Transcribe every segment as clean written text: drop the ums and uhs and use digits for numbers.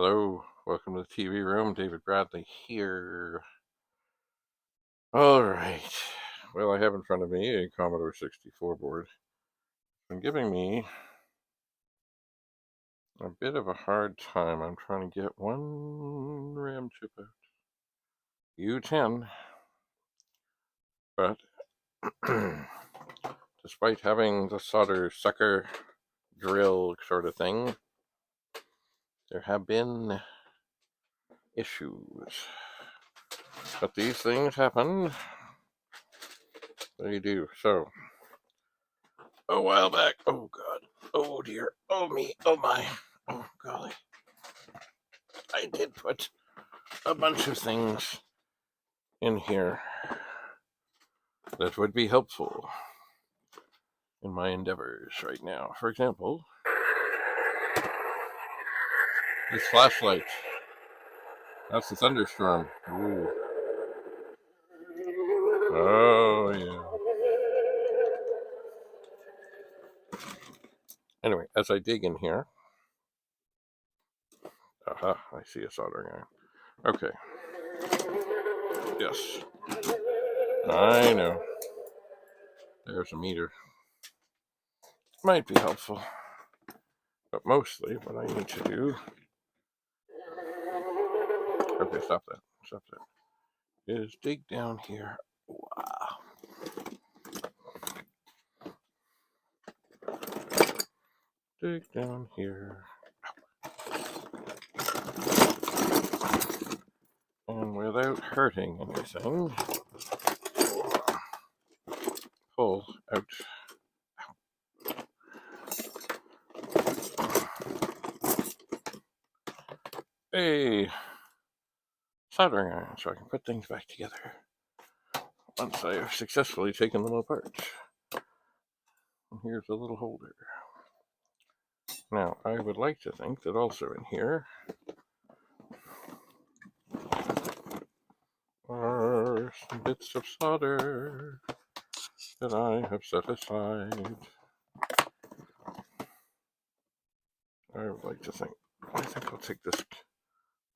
Hello, welcome to the TV room. David Bradley here. All right. Well, I have in front of me a Commodore 64 board. It's been giving me a bit of a hard time. I'm trying to get one RAM chip out. U10. But despite having the solder sucker drill sort of thing, there have been issues. But these things happen. They do. So, a while back, oh God, oh dear, oh me, oh my, oh golly, I did put a bunch of things in here that would be helpful in my endeavors right now. For example, this flashlight. That's the thunderstorm. Ooh. Oh yeah. Anyway, as I dig in here, aha, I see a soldering iron. Okay. Yes. I know. There's a meter. Might be helpful. But mostly what I need to do. Okay, stop that. Stop that. Is dig down here. Wow. Dig down here. And without hurting anything, pull out. A soldering iron so I can put things back together once I have successfully taken them apart. And here's a little holder. Now, I would like to think that also in here are some bits of solder that I have set aside. I would like to think. I think I'll take this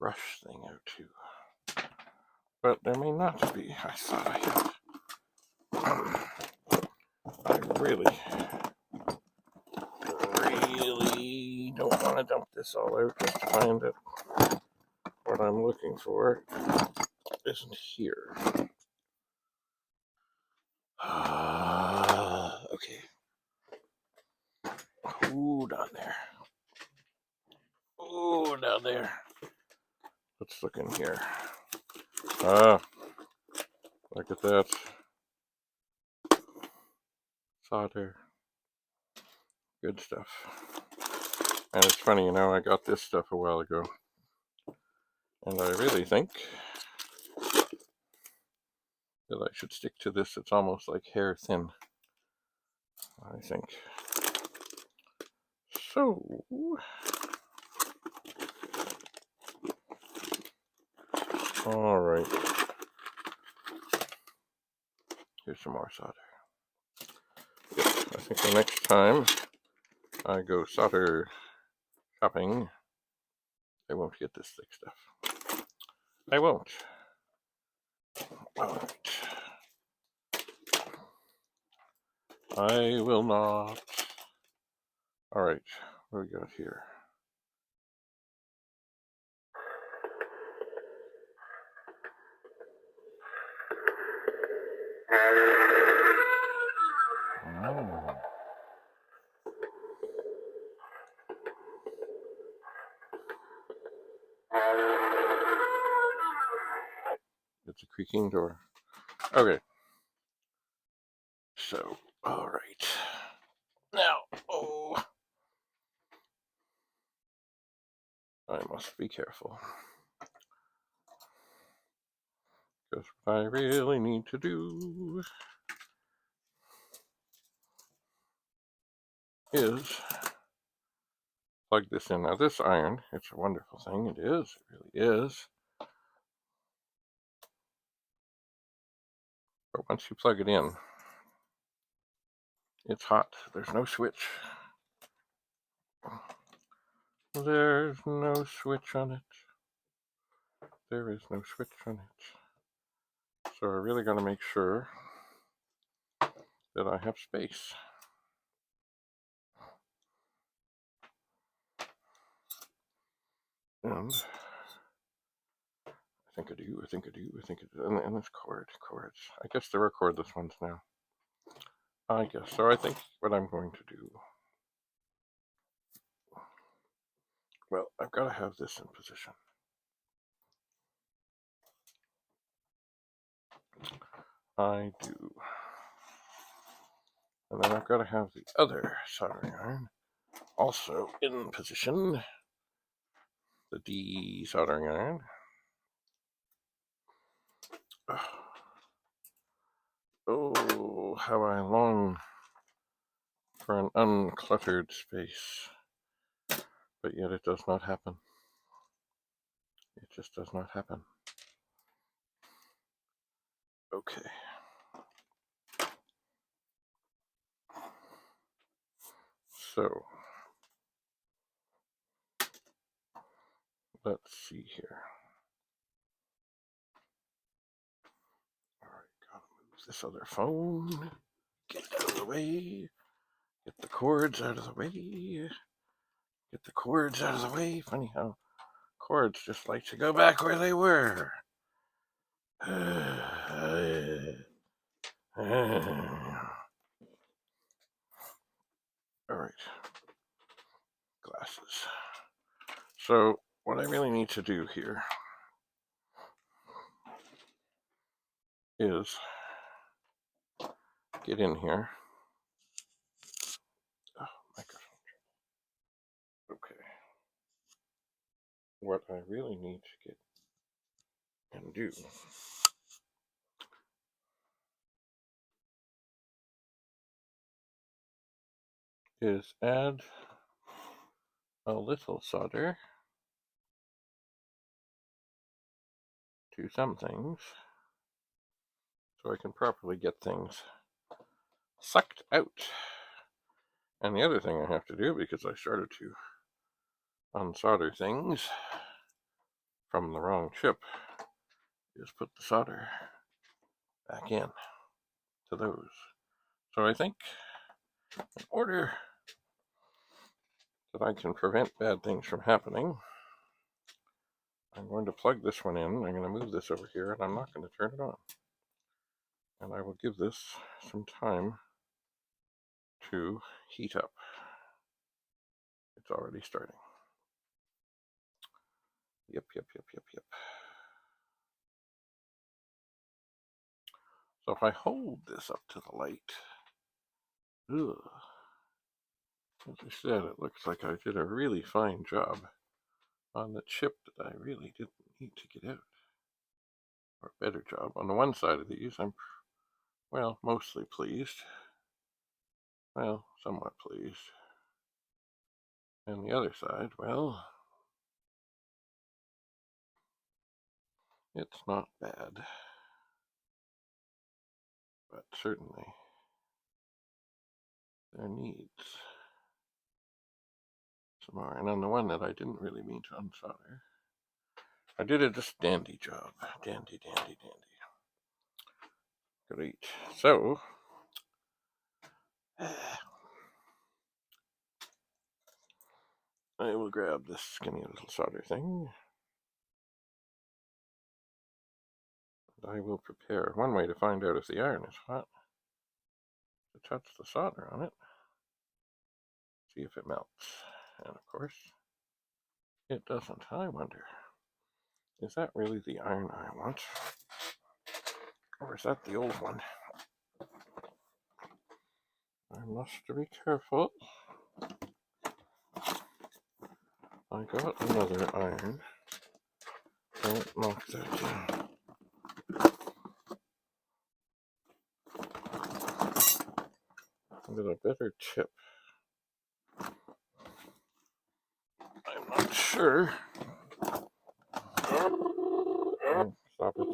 brush thing out too. But there may not be. I thought I had. I really don't want to dump this all out just to find that what I'm looking for isn't here. Okay. Ooh, down there. Ooh, down there. Let's look in here. Look at that. Solder. Good stuff. And it's funny, I got this stuff a while ago. And I really think that I should stick to this. It's almost like hair thin, I think. So, all right. Here's some more solder. Yes, I think the next time I go solder shopping, I won't get this thick stuff. I won't. All right. I will not. All right, what do we got here? Oh. It's a creaking door. Okay. So, all right. Now, I must be careful. Because what I really need to do is plug this in. Now, this iron, it's a wonderful thing. It is. It really is. But once you plug it in, it's hot. There's no switch. There's no switch on it. There is no switch on it. So I really got to make sure that I have space. And I think I do. And it's cords. I guess there are cordless ones now. I guess. So I think what I'm going to do, well, I've got to have this in position. I do. And then I've got to have the other soldering iron also in position. The De-Soldering iron. Oh, how I long for an uncluttered space. But yet it does not happen. It just does not happen. Okay. So, let's see here. Alright, gotta move this other phone. Get it out of the way. Get the cords out of the way. Get the cords out of the way. Funny how cords just like to go back where they were. Alright. Glasses. So, what I really need to do here is get in here. Oh, microphone. Okay. What I really need to get and do is add a little solder to some things so I can properly get things sucked out. And the other thing I have to do, because I started to unsolder things from the wrong chip, is put the solder back in to those. So I think in order that I can prevent bad things from happening, I'm going to plug this one in. I'm going to move this over here, and I'm not going to turn it on. And I will give this some time to heat up. It's already starting. Yep. So if I hold this up to the light, as I said, it looks like I did a really fine job on the chip that I really didn't need to get out. Or a better job. On the one side of these, I'm, well, mostly pleased. Well, somewhat pleased. And the other side, well, it's not bad. But certainly, there needs some more. And on the one that I didn't really mean to unsolder, I did a just dandy job. Dandy. Great. So, I will grab this skinny little solder thing. And I will prepare. One way to find out if the iron is hot, to touch the solder on it. See if it melts. And of course, it doesn't. I wonder, is that really the iron I want? Or is that the old one? I must be careful. I got another iron. Don't knock that down. With a better tip. I'm not sure. Oh, stop it.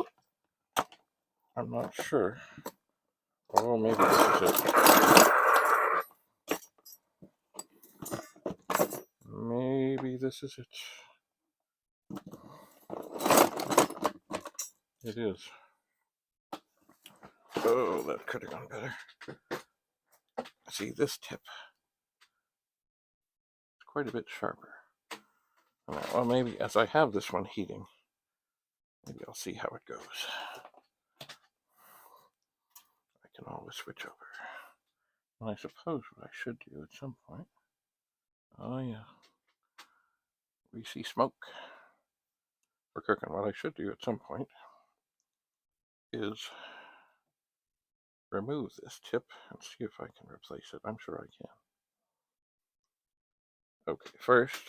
I'm not sure. Oh, maybe this is it. Maybe this is it. It is. Oh, that could have gone better. See, this tip is quite a bit sharper. Well, maybe as I have this one heating, maybe I'll see how it goes. I can always switch over. And I suppose what I should do at some point, oh yeah, we see smoke for cooking. What I should do at some point is remove this tip and see if I can replace it. I'm sure I can. Okay, first,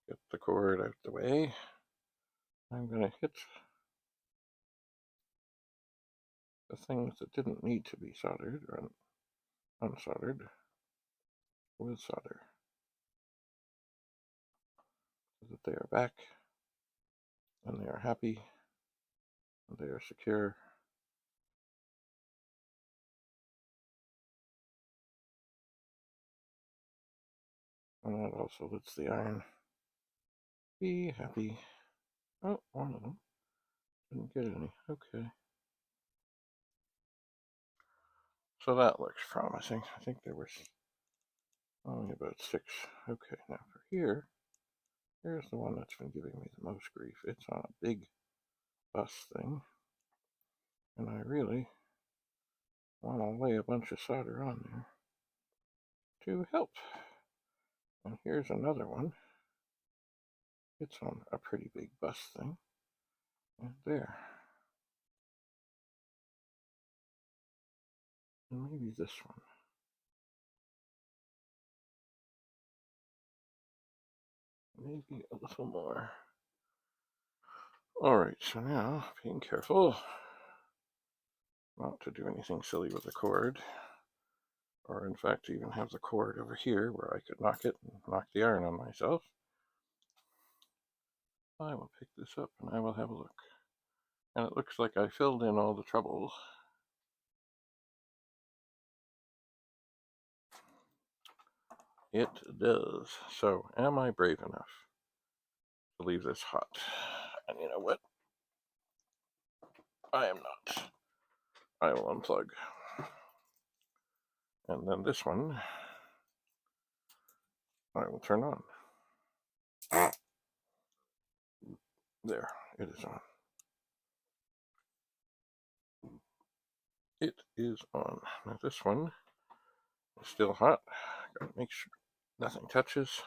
get the cord out the way. I'm going to hit the things that didn't need to be soldered or unsoldered with solder so that they are back and they are happy and they are secure. And that also lets the iron be happy. Oh, one of them didn't get any. Okay. So that looks promising. I think there was only about 6. Okay, now for here, here's the one that's been giving me the most grief. It's on a big bus thing, and I really want to lay a bunch of solder on there to help. And here's another one. It's on a pretty big bus thing. And there. And maybe this one. Maybe a little more. Alright, so now, being careful not to do anything silly with the cord, or in fact even have the cord over here where I could knock it and knock the iron on myself. I will pick this up and I will have a look. And it looks like I filled in all the trouble. It does. So, am I brave enough to leave this hot? And you know what? I am not. I will unplug. And then this one, I will turn on. There, it is on. It is on. Now this one is still hot. Gotta make sure nothing touches.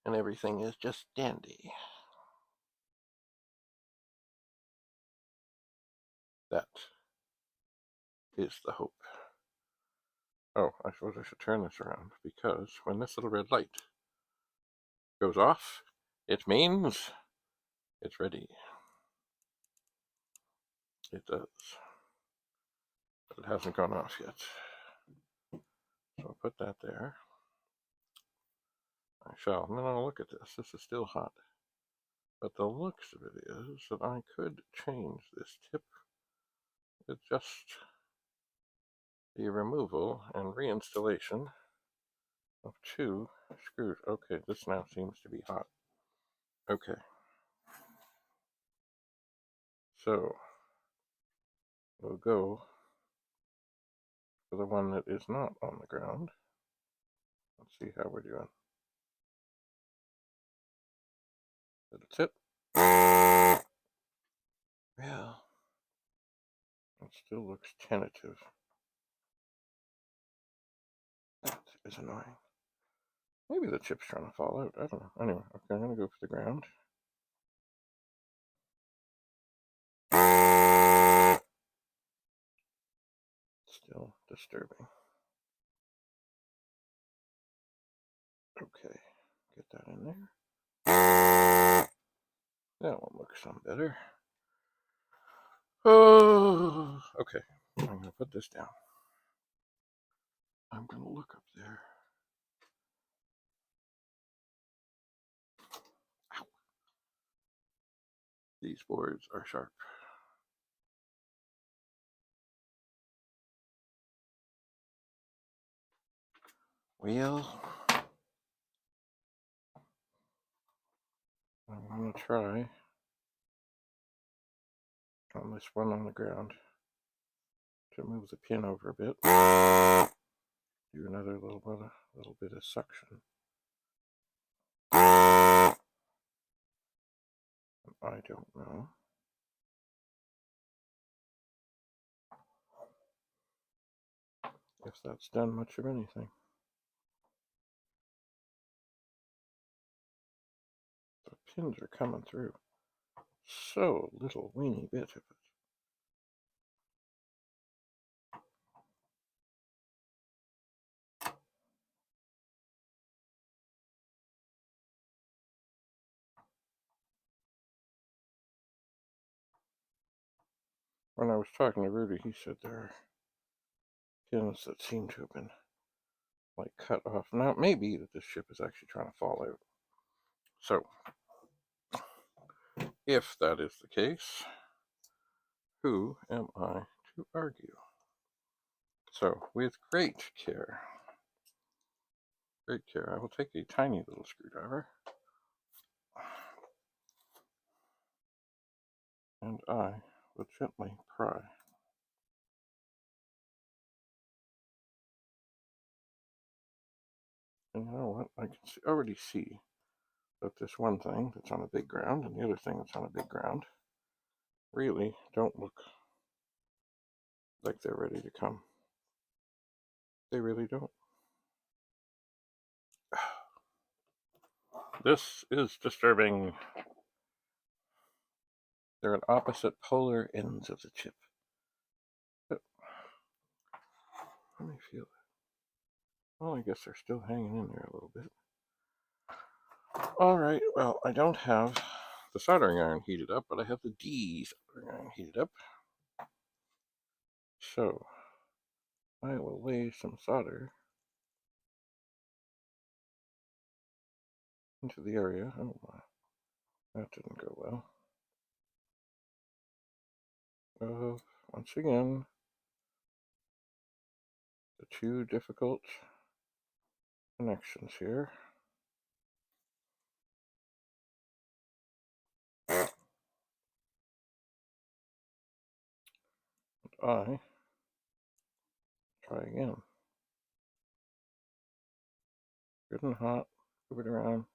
And everything is just dandy. That is the hope. Oh, I suppose I should turn this around, because when this little red light goes off, it means it's ready. It does. But it hasn't gone off yet. So I'll put that there. I shall. And then I'll look at this. This is still hot. But the looks of it is that I could change this tip with just the removal and reinstallation of 2 screws. Okay, this now seems to be hot. Okay. So we'll go for the one that is not on the ground. Let's see how we're doing. That's it. Well, it still looks tentative. That is annoying. Maybe the chip's trying to fall out. I don't know. Anyway, okay, I'm going to go for the ground. Still disturbing. Okay, get that in there. That one looks some better. Oh, okay. I'm going to put this down. I'm going to look up there. Ow. These boards are sharp. Well, I'm going to try on this one on the ground to move the pin over a bit. Do another little bit of suction. I don't know. If that's done much of anything. The pins are coming through. So little weeny bit of it. When I was talking to Rudy, he said there are pins that seem to have been like cut off. Now, maybe that this ship is actually trying to fall out. So, if that is the case, who am I to argue? So, with great care, I will take a tiny little screwdriver and I will gently pry. And you know what? I can already see that this one thing that's on a big ground and the other thing that's on a big ground really don't look like they're ready to come. They really don't. This is disturbing. They're at opposite polar ends of the chip. But let me feel it. Well, I guess they're still hanging in there a little bit. Alright, well, I don't have the soldering iron heated up, but I have the De-Soldering iron heated up. So, I will lay some solder into the area. Oh my, that didn't go well. Once again, the two difficult connections here. I try again. Good and hot. Move it around.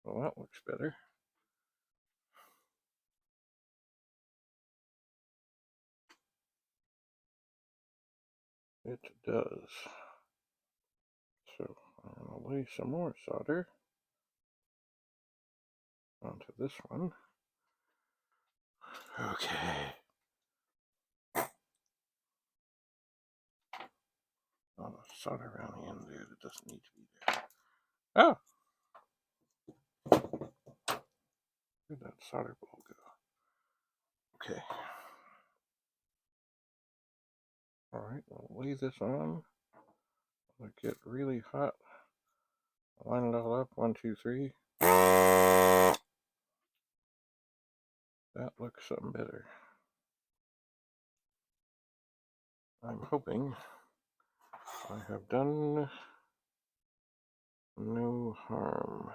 Well, that looks better. It does. So I'm going to lay some more solder onto this one. Okay. Oh, solder around the end there that doesn't need to be there. Oh! Where'd that solder ball go? Okay. Alright, we'll lay this on. It'll get really hot. Line it all up. 1, 2, 3. That looks something better. I'm hoping I have done no harm.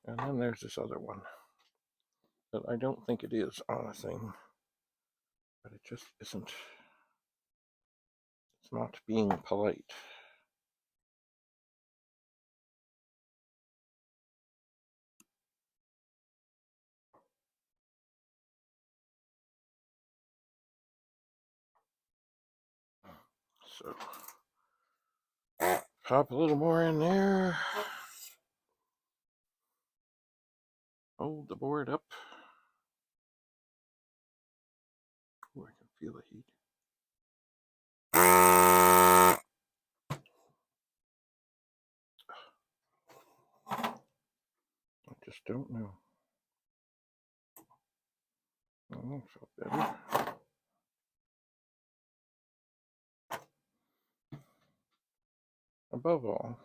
And then there's this other one that I don't think it is on a thing, but it just isn't. It's not being polite. So, pop a little more in there. Hold the board up. Oh, I can feel the heat. I just don't know. Oh, that felt better. Above all,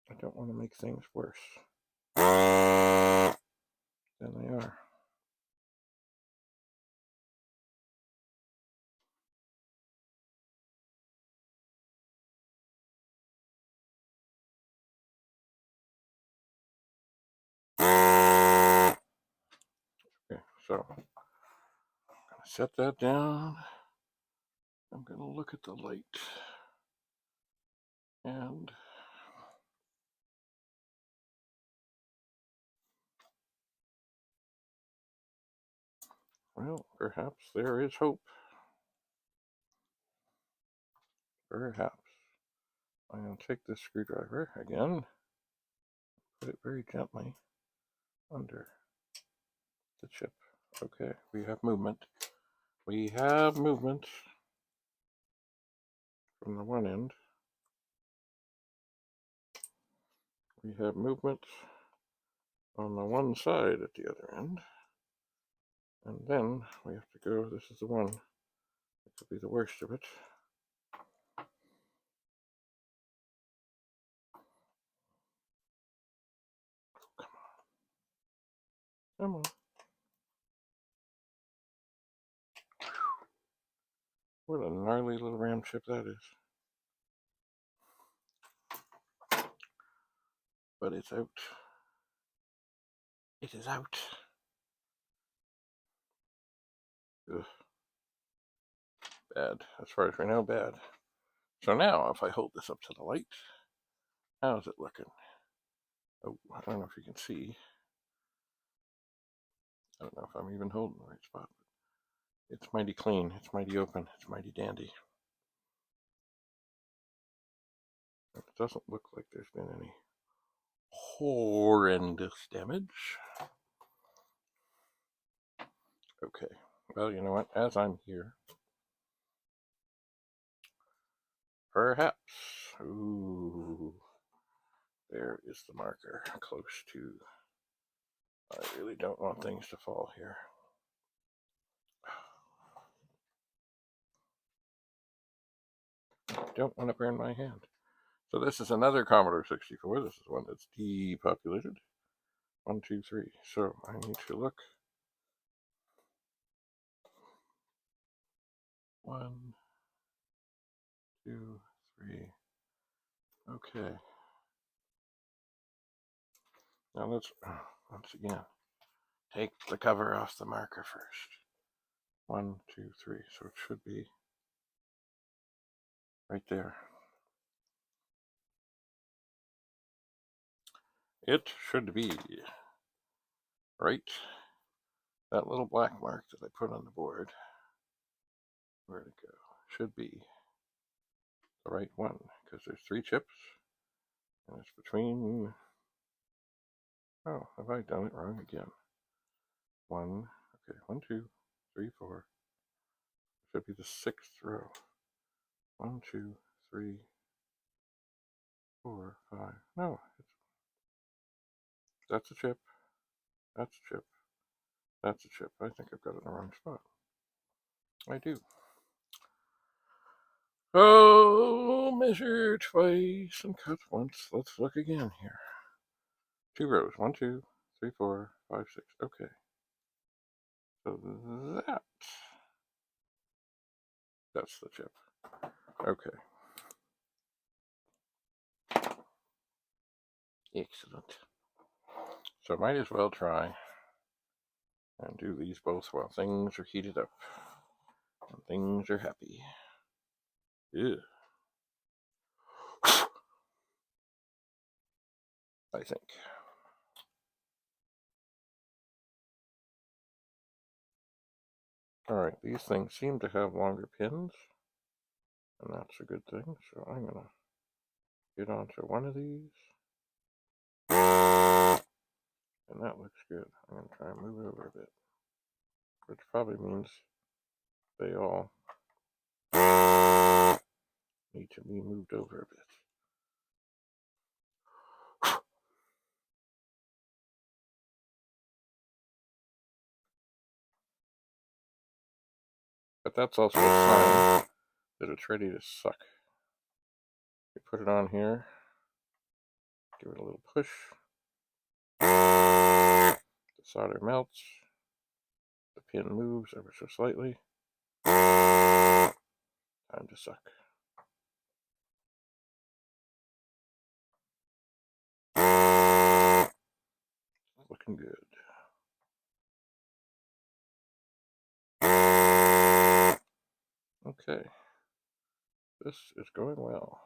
I don't want to make things worse than they are. So I'm going to set that down. I'm going to look at the light. And well, perhaps there is hope. Perhaps. I'm going to take this screwdriver again, put it very gently under the chip. Okay, we have movement. We have movement from the one end. We have movement on the one side at the other end. And then we have to go, this is the one that could be the worst of it. Come on. What a gnarly little ram chip that is. But it's out. It is out. Ugh. Bad. As far as we know, bad. So now, if I hold this up to the light, how's it looking? Oh, I don't know if you can see. I don't know if I'm even holding the right spot. It's mighty clean. It's mighty open. It's mighty dandy. It doesn't look like there's been any horrendous damage. Okay. Well, you know what? As I'm here, perhaps. Ooh. There is the marker close to. I really don't want things to fall here. Don't want to burn my hand. So this is another Commodore 64. This is one that's depopulated. 1, 2, 3. So I need to look. 1, 2, 3. Okay. Now let's once again take the cover off the marker first. 1, 2, 3. So it should be right there. It should be right. That little black mark that I put on the board, where'd it go? Should be the right one because there's 3 chips and it's between. Oh, have I done it wrong again? 1, okay, 1, 2, 3, 4. Should be the 6th row. 1, 2, 3, 4, 5. No, that's a chip. That's a chip. That's a chip. I think I've got it in the wrong spot. I do. Oh, measure twice and cut once. Let's look again here. 2 rows. 1, 2, 3, 4, 5, 6. Okay. So that's the chip. Okay. Excellent. So might as well try and do these both while things are heated up and things are happy. Ew. I think. Alright, these things seem to have longer pins, and that's a good thing, so I'm going to get onto one of these, and that looks good. I'm going to try and move it over a bit, which probably means they all need to be moved over a bit. But that's also a sign that it's ready to suck. You put it on here, give it a little push, the solder melts, the pin moves ever so slightly, time to suck. Looking good. Okay. This is going well.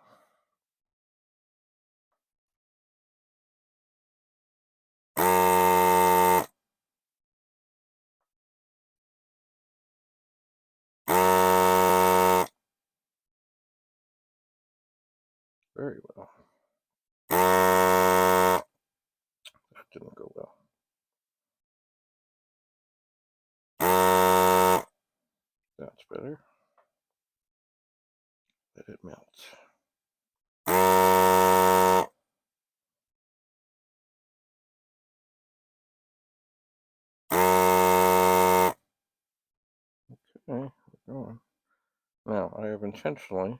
Very well. That didn't go well. That's better. Let it melt. Okay, we're going. Now, I have intentionally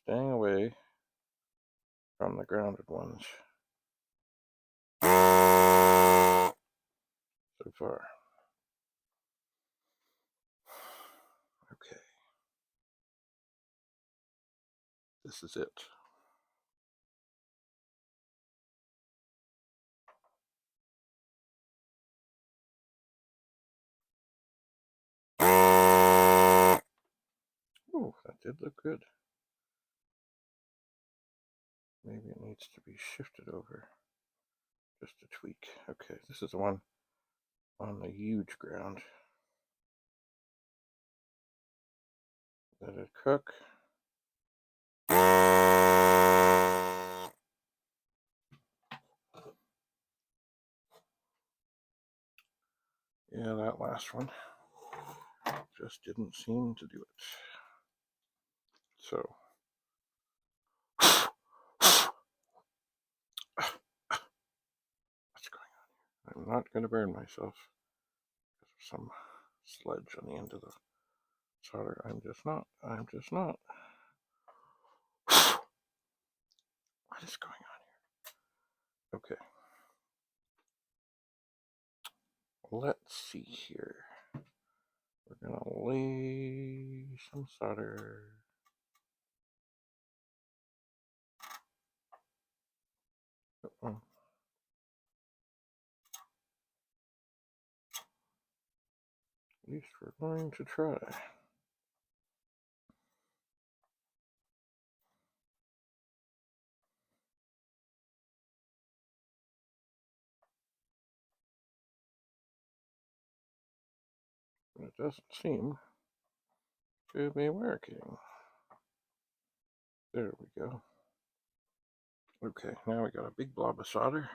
staying away from the grounded ones so far. Okay. This is it. Oh, that did look good. Maybe it needs to be shifted over. Just a tweak. Okay, this is the one on the huge ground. Let it cook. Yeah, that last one just didn't seem to do it. So, what's going on here? I'm not going to burn myself because of some sludge on the end of the solder. I'm just not. What is going on here? Okay. Let's see here. We're going to lay some solder. Uh-oh. At least we're going to try. It doesn't seem to be working. There we go. Okay, now we got a big blob of solder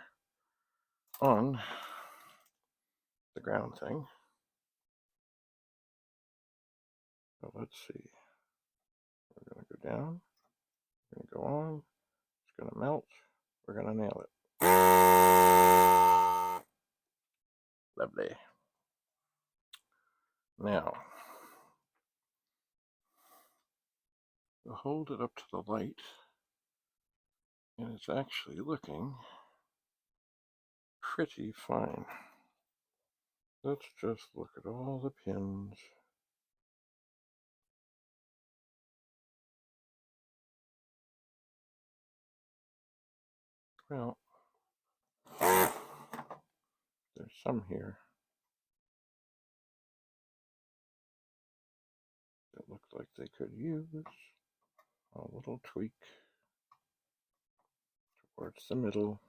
on the ground thing. So let's see. We're going to go down. We're going to go on. It's going to melt. We're going to nail it. Lovely. Now, we'll hold it up to the light, and it's actually looking pretty fine. Let's just look at all the pins. Well, there's some here that look like they could use a little tweak towards the middle.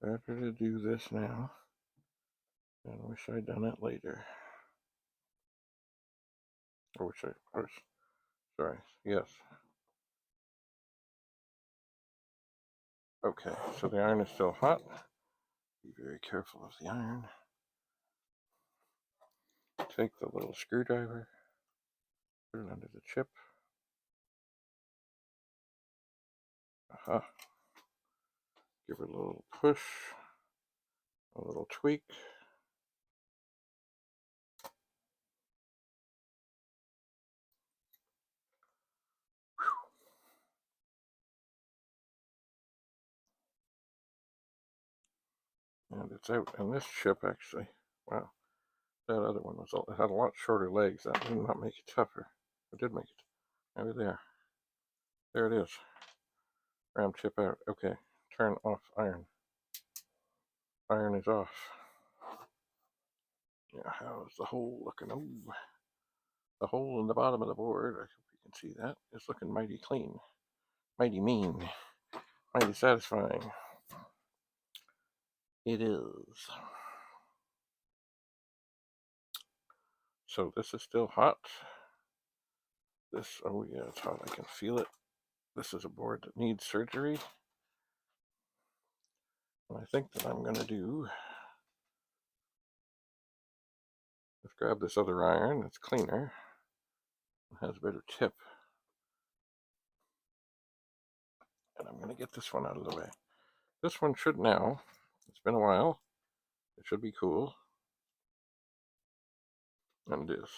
Better to do this now than wish I'd done it later. Sorry, yes. Okay, so the iron is still hot. Be very careful of the iron. Take the little screwdriver, put it under the chip. Aha. Give it a little push, a little tweak. And it's out. And this chip actually, wow, that other one it had a lot shorter legs. That did not make it tougher. It did make it. Maybe there. There it is. Ram chip out. Okay. Turn off iron. Iron is off. Yeah, how's the hole looking? Oh, the hole in the bottom of the board, I hope you can see that, is looking mighty clean. Mighty mean. Mighty satisfying. It is. So this is still hot. This, oh yeah, it's hot. I can feel it. This is a board that needs surgery. And I think that I'm going to do, let's grab this other iron. It's cleaner. It has a better tip. And I'm going to get this one out of the way. This one should now, it's been a while, it should be cool. And it is.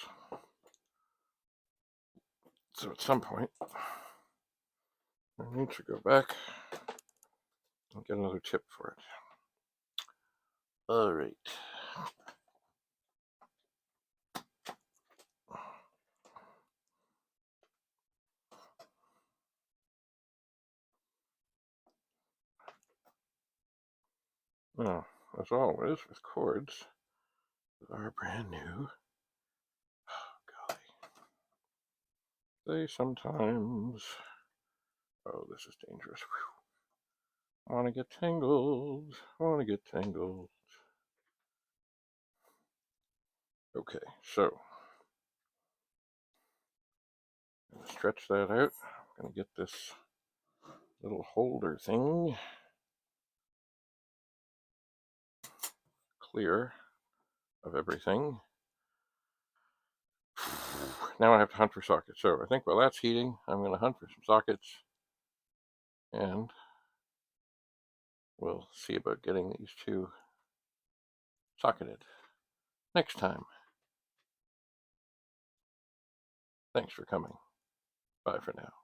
So at some point, I need to go back and get another tip for it. All right. Now, as always, with cords that are brand new, oh golly, they sometimes, oh, this is dangerous. Whew. Want to get tangled. Want to get tangled. Okay, so I'm going to stretch that out. I'm going to get this little holder thing clear of everything. Now I have to hunt for sockets. So I think while that's heating, I'm going to hunt for some sockets, and we'll see about getting these two socketed next time. Thanks for coming. Bye for now.